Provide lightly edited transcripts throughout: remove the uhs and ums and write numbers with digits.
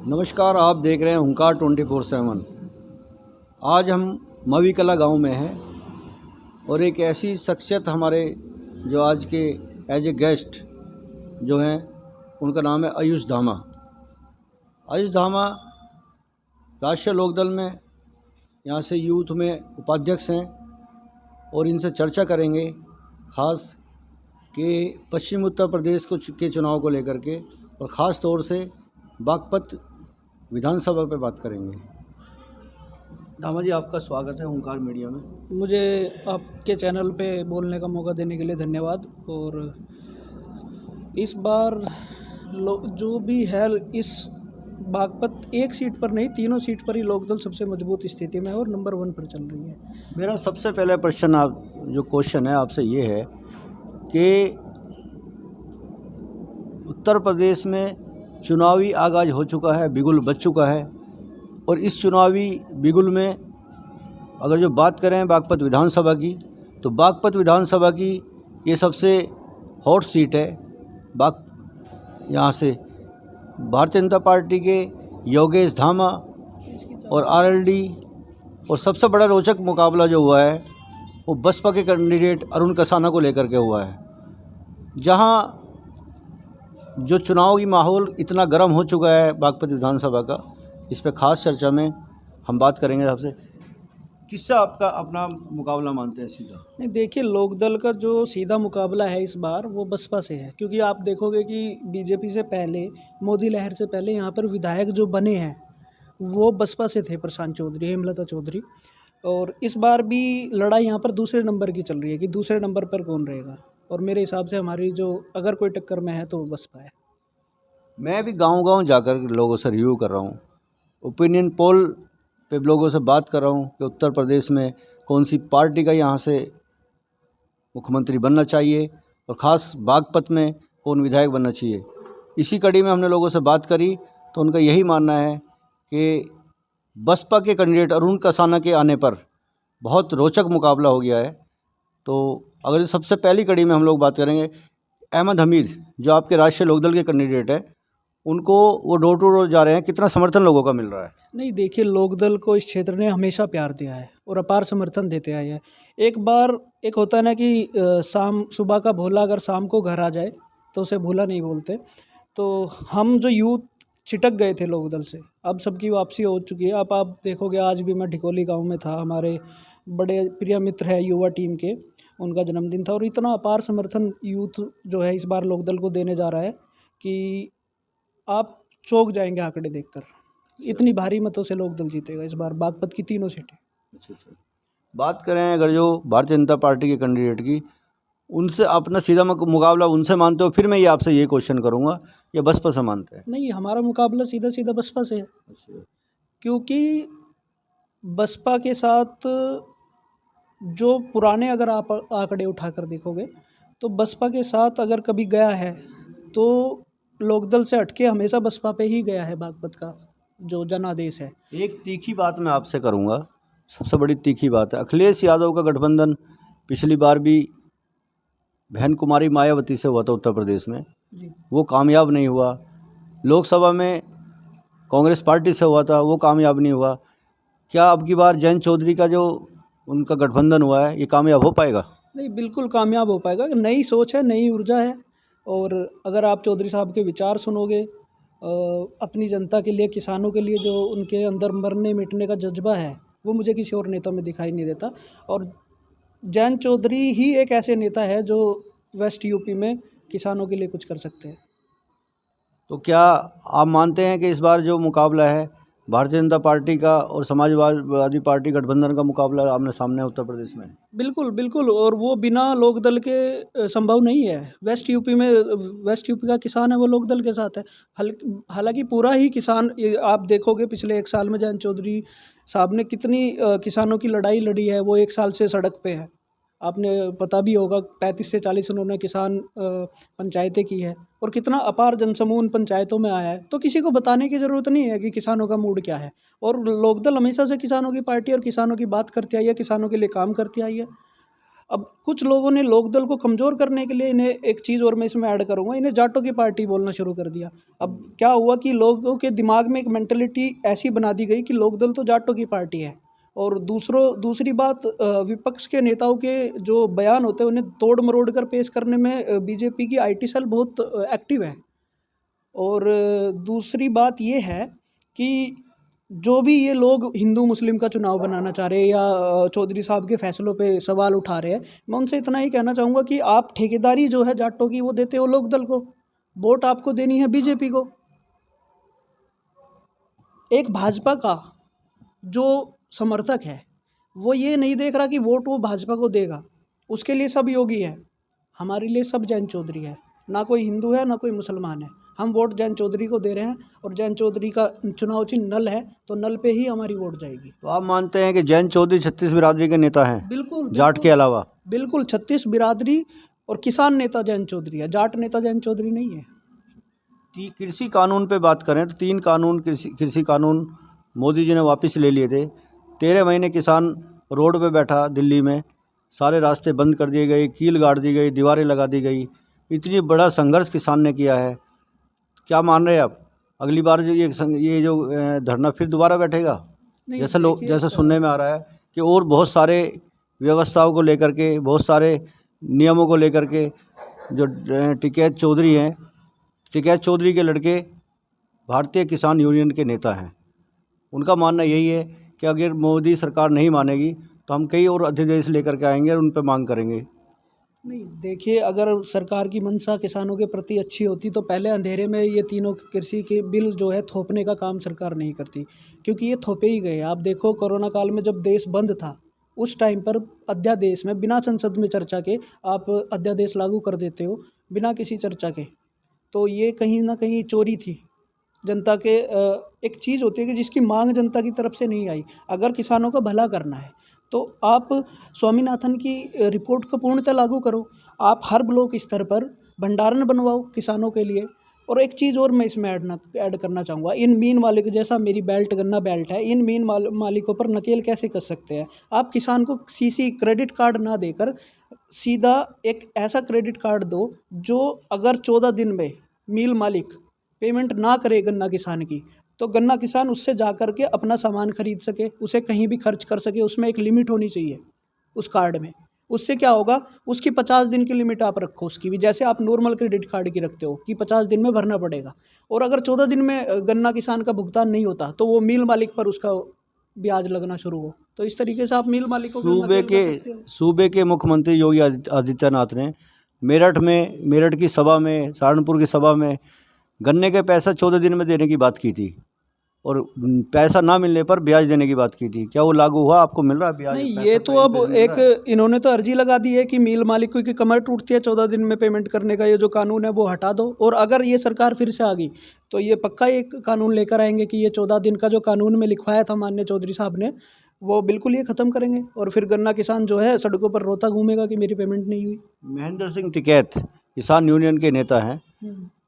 नमस्कार, आप देख रहे हैं हुंकार 24/7। आज हम मवी कला गाँव में हैं और एक ऐसी शख्सियत हमारे जो आज के एज ए गेस्ट जो हैं उनका नाम है आयुष धामा। आयुष धामा राष्ट्रीय लोकदल में यहाँ से यूथ में उपाध्यक्ष हैं और इनसे चर्चा करेंगे ख़ास कि पश्चिम उत्तर प्रदेश के चुनाव को लेकर के, और ख़ास तौर से बागपत विधानसभा पे बात करेंगे। धामा जी, आपका स्वागत है हुंकार मीडिया में। मुझे आपके चैनल पे बोलने का मौका देने के लिए धन्यवाद। और इस बार जो भी है, इस बागपत एक सीट पर नहीं, तीनों सीट पर ही लोकदल सबसे मजबूत स्थिति में है और नंबर 1 पर चल रही है। मेरा सबसे पहला प्रश्न जो क्वेश्चन है आपसे ये है कि उत्तर प्रदेश में चुनावी आगाज हो चुका है, बिगुल बज चुका है, और इस चुनावी बिगुल में अगर जो बात करें बागपत विधानसभा की, तो बागपत विधानसभा की ये सबसे हॉट सीट है। यहाँ से भारतीय जनता पार्टी के योगेश धामा और आरएलडी, और सबसे बड़ा रोचक मुकाबला जो हुआ है वो बसपा के कैंडिडेट अरुण कसाना को लेकर के हुआ है, जहाँ जो चुनाव की माहौल इतना गर्म हो चुका है बागपत विधानसभा का। इस पे खास चर्चा में हम बात करेंगे आपसे। किससे आपका अपना मुकाबला मानते हैं सीधा? नहीं, देखिए, लोकदल का जो सीधा मुकाबला है इस बार वो बसपा से है, क्योंकि आप देखोगे कि बीजेपी से पहले, मोदी लहर से पहले यहाँ पर विधायक जो बने हैं वो बसपा से थे, प्रशांत चौधरी, हेमलता चौधरी। और इस बार भी लड़ाई यहाँ पर दूसरे नंबर की चल रही है कि दूसरे नंबर पर कौन रहेगा, और मेरे हिसाब से हमारी जो अगर कोई टक्कर में है तो वो बसपा है। मैं भी गांव-गांव जाकर लोगों से रिव्यू कर रहा हूँ, ओपिनियन पोल पे लोगों से बात कर रहा हूँ कि उत्तर प्रदेश में कौन सी पार्टी का यहाँ से मुख्यमंत्री बनना चाहिए और ख़ास बागपत में कौन विधायक बनना चाहिए। इसी कड़ी में हमने लोगों से बात करी तो उनका यही मानना है कि बसपा के कैंडिडेट अरुण कसाना के आने पर बहुत रोचक मुकाबला हो गया है। तो अगर सबसे पहली कड़ी में हम लोग बात करेंगे, अहमद हमीद जो आपके राष्ट्रीय लोकदल के कैंडिडेट है, उनको वो डोर टू डोर जा रहे हैं, कितना समर्थन लोगों का मिल रहा है? नहीं, देखिए, लोकदल को इस क्षेत्र ने हमेशा प्यार दिया है और अपार समर्थन देते आए हैं। एक होता है ना कि सुबह का भोला अगर शाम को घर आ जाए तो उसे भूला नहीं बोलते। तो हम जो यूथ छिटक गए थे लोकदल से, अब सबकी वापसी हो चुकी है। अब आप देखोगे, आज भी मैं ढिकोली गांव में था, हमारे बड़े प्रिय मित्र है युवा टीम के, उनका जन्मदिन था, और इतना अपार समर्थन यूथ जो है इस बार लोकदल को देने जा रहा है कि आप चौंक जाएंगे आंकड़े देखकर। इतनी भारी मतों से लोकदल जीतेगा इस बार बागपत की तीनों सीटें। अच्छा। बात करें अगर जो भारतीय जनता पार्टी के कैंडिडेट की, उनसे अपना सीधा मुकाबला उनसे मानते हो? फिर मैं ये आपसे ये क्वेश्चन करूँगा, या बसपा से मानते हैं? नहीं, हमारा मुकाबला सीधा बसपा से है। अच्छा। क्योंकि बसपा के साथ जो पुराने अगर आप आंकड़े उठाकर देखोगे तो बसपा के साथ अगर कभी गया है तो लोकदल से हटके हमेशा बसपा पे ही गया है। बागपत का जो जनादेश है। एक तीखी बात मैं आपसे करूँगा, सबसे बड़ी तीखी बात है, अखिलेश यादव का गठबंधन पिछली बार भी बहन कुमारी मायावती से हुआ था उत्तर प्रदेश में, वो कामयाब नहीं हुआ। लोकसभा में कांग्रेस पार्टी से हुआ था, वो कामयाब नहीं हुआ। क्या अब की बार जयंत चौधरी का जो उनका गठबंधन हुआ है, ये कामयाब हो पाएगा? नहीं, बिल्कुल कामयाब हो पाएगा। नई सोच है, नई ऊर्जा है, और अगर आप चौधरी साहब के विचार सुनोगे, अपनी जनता के लिए, किसानों के लिए जो उनके अंदर मरने मिटने का जज्बा है, वो मुझे किसी और नेता में दिखाई नहीं देता। और जयंत चौधरी ही एक ऐसे नेता है जो वेस्ट यूपी में किसानों के लिए कुछ कर सकते हैं। तो क्या आप मानते हैं कि इस बार जो मुकाबला है भारतीय जनता पार्टी का और समाजवादी पार्टी गठबंधन का मुकाबला आमने सामने है उत्तर प्रदेश में? बिल्कुल, और वो बिना लोकदल के संभव नहीं है। वेस्ट यूपी का किसान है, वो लोकदल के साथ है। हालांकि पूरा ही किसान, आप देखोगे पिछले 1 साल में जयंत चौधरी साहब ने कितनी किसानों की लड़ाई लड़ी है। वो 1 साल से सड़क पे है, आपने पता भी होगा। 35 से 40 उन्होंने किसान पंचायतें की है, और कितना अपार जनसमूह उन पंचायतों में आया है। तो किसी को बताने की ज़रूरत नहीं है कि किसानों का मूड क्या है। और लोकदल हमेशा से किसानों की पार्टी और किसानों की बात करती आई है, किसानों के लिए काम करती आई है। अब कुछ लोगों ने लोकदल को कमज़ोर करने के लिए इन्हें एक चीज़ और मैं इसमें ऐड करूँगा, इन्हें जाटों की पार्टी बोलना शुरू कर दिया। अब क्या हुआ कि लोगों के दिमाग में एक मेंटलिटी ऐसी बना दी गई कि लोकदल तो जाटों की पार्टी है। और दूसरी बात, विपक्ष के नेताओं के जो बयान होते हैं उन्हें तोड़ मरोड़ कर पेश करने में बीजेपी की आईटी सेल बहुत एक्टिव है। और दूसरी बात ये है कि जो भी ये लोग हिंदू मुस्लिम का चुनाव बनाना चाह रहे हैं या चौधरी साहब के फैसलों पे सवाल उठा रहे हैं, मैं उनसे इतना ही कहना चाहूँगा कि आप ठेकेदारी जो है जाटों की वो देते हो लोकदल को, वोट आपको देनी है बीजेपी को। एक भाजपा का जो समर्थक है वो ये नहीं देख रहा कि वोट वो भाजपा को देगा, उसके लिए सब योगी है, हमारे लिए सब जैन चौधरी है, ना कोई हिंदू है ना कोई मुसलमान है। हम वोट जैन चौधरी को दे रहे हैं और जैन चौधरी का चुनाव चिन्ह नल है, तो नल पे ही हमारी वोट जाएगी। तो आप मानते हैं कि जैन चौधरी 36 बिरादरी के नेता हैं? बिल्कुल, जाट के अलावा? बिल्कुल 36 बिरादरी और किसान नेता जैन चौधरी है, जाट नेता जैन चौधरी नहीं है। कृषि कानून पे बात करें तो 3 कानून कृषि कानून मोदी जी ने वापस ले लिए थे। 13 महीने किसान रोड पे बैठा दिल्ली में, सारे रास्ते बंद कर दिए गए, कील गाड़ दी गई, दीवारें लगा दी गई। इतनी बड़ा संघर्ष किसान ने किया है। क्या मान रहे हैं आप, अगली बार जो ये जो धरना फिर दोबारा बैठेगा? जैसा सुनने में आ रहा है कि और बहुत सारे व्यवस्थाओं को लेकर के, बहुत सारे नियमों को लेकर के जो टिकैत चौधरी हैं, टिकैत चौधरी के लड़के भारतीय किसान यूनियन के नेता हैं। उनका मानना यही है कि अगर मोदी सरकार नहीं मानेगी तो हम कई और अध्यादेश लेकर के आएंगे और उन पर मांग करेंगे। नहीं, देखिए, अगर सरकार की मंशा किसानों के प्रति अच्छी होती तो पहले अंधेरे में ये तीनों कृषि के बिल जो है थोपने का काम सरकार नहीं करती, क्योंकि ये थोपे ही गए। आप देखो, कोरोना काल में जब देश बंद था उस टाइम पर अध्यादेश में बिना संसद में चर्चा के आप अध्यादेश लागू कर देते हो बिना किसी चर्चा के, तो ये कहीं ना कहीं चोरी थी जनता के। एक चीज़ होती है कि जिसकी मांग जनता की तरफ से नहीं आई, अगर किसानों का भला करना है तो आप स्वामीनाथन की रिपोर्ट को पूर्णतः लागू करो। आप हर ब्लॉक स्तर पर भंडारण बनवाओ किसानों के लिए। और एक चीज़ और मैं इसमें ऐड करना चाहूँगा, इन मीन मालिक, जैसा मेरी बेल्ट गन्ना बेल्ट है, इन मीन मालिकों पर नकेल कैसे कर सकते हैं आप? किसान को सीसी क्रेडिट कार्ड ना देकर सीधा एक ऐसा क्रेडिट कार्ड दो जो अगर 14 दिन में मील मालिक पेमेंट ना करे गन्ना किसान की, तो गन्ना किसान उससे जा कर के अपना सामान खरीद सके, उसे कहीं भी खर्च कर सके। उसमें एक लिमिट होनी चाहिए उस कार्ड में। उससे क्या होगा, उसकी 50 दिन की लिमिट आप रखो उसकी भी, जैसे आप नॉर्मल क्रेडिट कार्ड की रखते हो कि 50 दिन में भरना पड़ेगा। और अगर 14 दिन में गन्ना किसान का भुगतान नहीं होता तो वो मील मालिक पर उसका ब्याज लगना शुरू हो। तो इस तरीके से आप मील मालिकों सूबे के मुख्यमंत्री योगी आदित्यनाथ ने मेरठ की सभा में, सहारनपुर की सभा में गन्ने के पैसा 14 दिन में देने की बात की थी और पैसा ना मिलने पर ब्याज देने की बात की थी। क्या वो लागू हुआ? आपको मिल रहा है ब्याज? नहीं, ये तो अब एक इन्होंने तो अर्जी लगा दी है कि मील मालिकों की कमर टूटती है 14 दिन में पेमेंट करने का, ये जो कानून है वो हटा दो। और अगर ये सरकार फिर से आ गई तो ये पक्का एक कानून लेकर आएंगे कि ये 14 दिन का जो कानून में लिखवाया था माननीय चौधरी साहब ने, वो बिल्कुल ये ख़त्म करेंगे। और फिर गन्ना किसान जो है सड़कों पर रोता घूमेगा कि मेरी पेमेंट नहीं हुई। महेंद्र सिंह टिकैत किसान यूनियन के नेता हैं,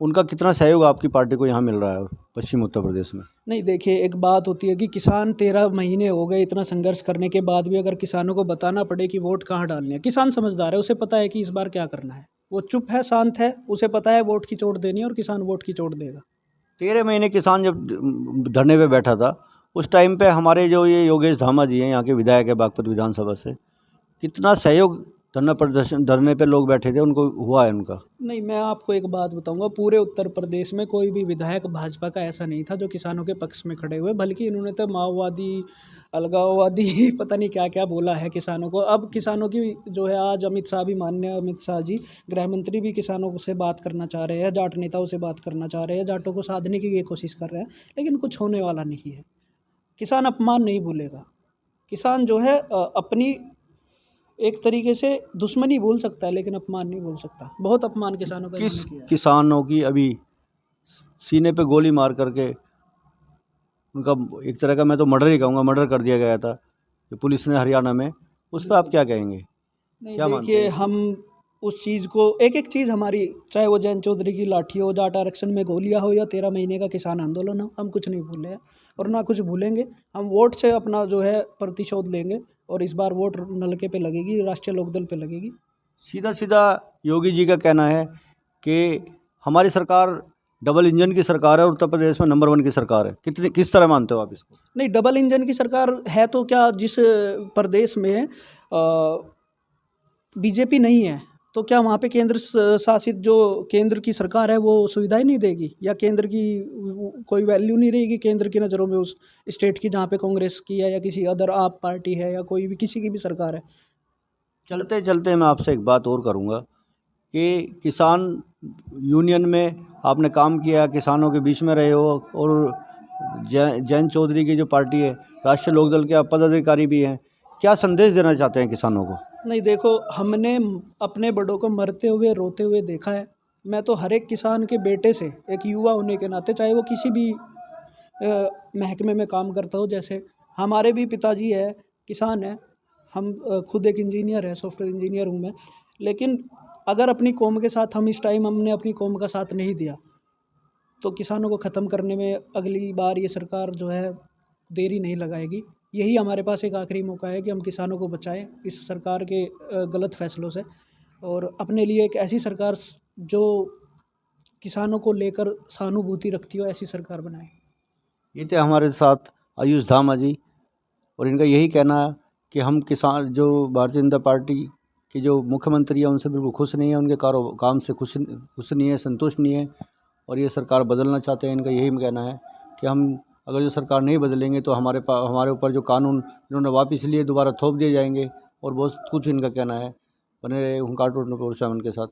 उनका कितना सहयोग आपकी पार्टी को यहाँ मिल रहा है पश्चिम उत्तर प्रदेश में? नहीं, देखिए, एक बात होती है कि किसान 13 महीने हो गए इतना संघर्ष करने के बाद भी अगर किसानों को बताना पड़े कि वोट कहाँ डालने हैं, किसान समझदार है, उसे पता है कि इस बार क्या करना है, वो चुप है, शांत है, उसे पता है वोट की चोट देनी है और किसान वोट की चोट देगा। 13 महीने किसान जब धरने पे बैठा था उस टाइम पे हमारे जो ये योगेश धामा जी हैं, यहाँ के विधायक है बागपत विधानसभा से, कितना सहयोग धरने पे लोग बैठे थे उनको हुआ है उनका? नहीं, मैं आपको एक बात बताऊंगा, पूरे उत्तर प्रदेश में कोई भी विधायक भाजपा का ऐसा नहीं था जो किसानों के पक्ष में खड़े हुए, बल्कि इन्होंने तो माओवादी, अलगाववादी पता नहीं क्या क्या बोला है किसानों को। अब किसानों की जो है, आज अमित शाह भी, माननीय अमित शाह जी गृह मंत्री भी किसानों से बात करना चाह रहे हैं, जाट नेताओं से बात करना चाह रहे हैं, जाटों को साधने की ये कोशिश कर रहे हैं, लेकिन कुछ होने वाला नहीं है। किसान अपमान नहीं भूलेगा। किसान जो है अपनी एक तरीके से दुश्मनी भूल सकता है लेकिन अपमान नहीं भूल सकता। बहुत अपमान किसानों का। किस किसानों की अभी सीने पे गोली मार करके उनका एक तरह का, मैं तो मर्डर ही कहूँगा, मर्डर कर दिया गया था पुलिस ने हरियाणा में, उस पर आप क्या कहेंगे? नहीं, देखिए, हम उस चीज़ को एक एक चीज़ हमारी, चाहे वो जयंत चौधरी की लाठी हो, जाट आरक्षण में गोलियां हो, या 13 महीने का किसान आंदोलन हो, हम कुछ नहीं भूले हैं और ना कुछ भूलेंगे। हम वोट से अपना जो है प्रतिशोध लेंगे और इस बार वोट नलके पे लगेगी, राष्ट्रीय लोकदल पे लगेगी। सीधा सीधा योगी जी का कहना है कि हमारी सरकार डबल इंजन की सरकार है और उत्तर प्रदेश में नंबर 1 की सरकार है। किस तरह मानते हो आप इसको? नहीं, डबल इंजन की सरकार है तो क्या, जिस प्रदेश में बीजेपी नहीं है तो क्या वहाँ पे केंद्र शासित जो केंद्र की सरकार है वो सुविधाएं नहीं देगी, या केंद्र की कोई वैल्यू नहीं रहेगी केंद्र की नज़रों में उस स्टेट की जहाँ पे कांग्रेस की है या किसी अदर आप पार्टी है या कोई भी किसी की भी सरकार है। चलते चलते मैं आपसे एक बात और करूँगा कि किसान यूनियन में आपने काम किया, किसानों के बीच में रहे हो और जयंत चौधरी की जो पार्टी है राष्ट्रीय लोकदल के आप पदाधिकारी भी हैं, क्या संदेश देना चाहते हैं किसानों को? नहीं, देखो, हमने अपने बड़ों को मरते हुए रोते हुए देखा है। मैं तो हर एक किसान के बेटे से, एक युवा होने के नाते, चाहे वो किसी भी महकमे में काम करता हो, जैसे हमारे भी पिताजी है किसान है, हम खुद एक इंजीनियर है, सॉफ्टवेयर इंजीनियर हूँ मैं। लेकिन अगर अपनी कौम के साथ हम इस टाइम हमने अपनी कौम का साथ नहीं दिया तो किसानों को ख़त्म करने में अगली बार ये सरकार जो है देरी नहीं लगाएगी। यही हमारे पास एक आखिरी मौका है कि हम किसानों को बचाएं इस सरकार के गलत फैसलों से, और अपने लिए एक ऐसी सरकार जो किसानों को लेकर सहानुभूति रखती हो, ऐसी सरकार बनाएं। ये थे हमारे साथ आयुष धामा जी, और इनका यही कहना है कि हम किसान, जो भारतीय जनता पार्टी के जो मुख्यमंत्री हैं उनसे बिल्कुल खुश नहीं है, उनके काम से खुश नहीं है, संतुष्ट नहीं है और ये सरकार बदलना चाहते हैं। इनका यही कहना है कि हम अगर जो सरकार नहीं बदलेंगे तो हमारे ऊपर जो कानून इन्होंने वापस लिए दोबारा थोप दिए जाएंगे, और बहुत कुछ इनका कहना है। बने रहे हुंकार 24/7 के साथ।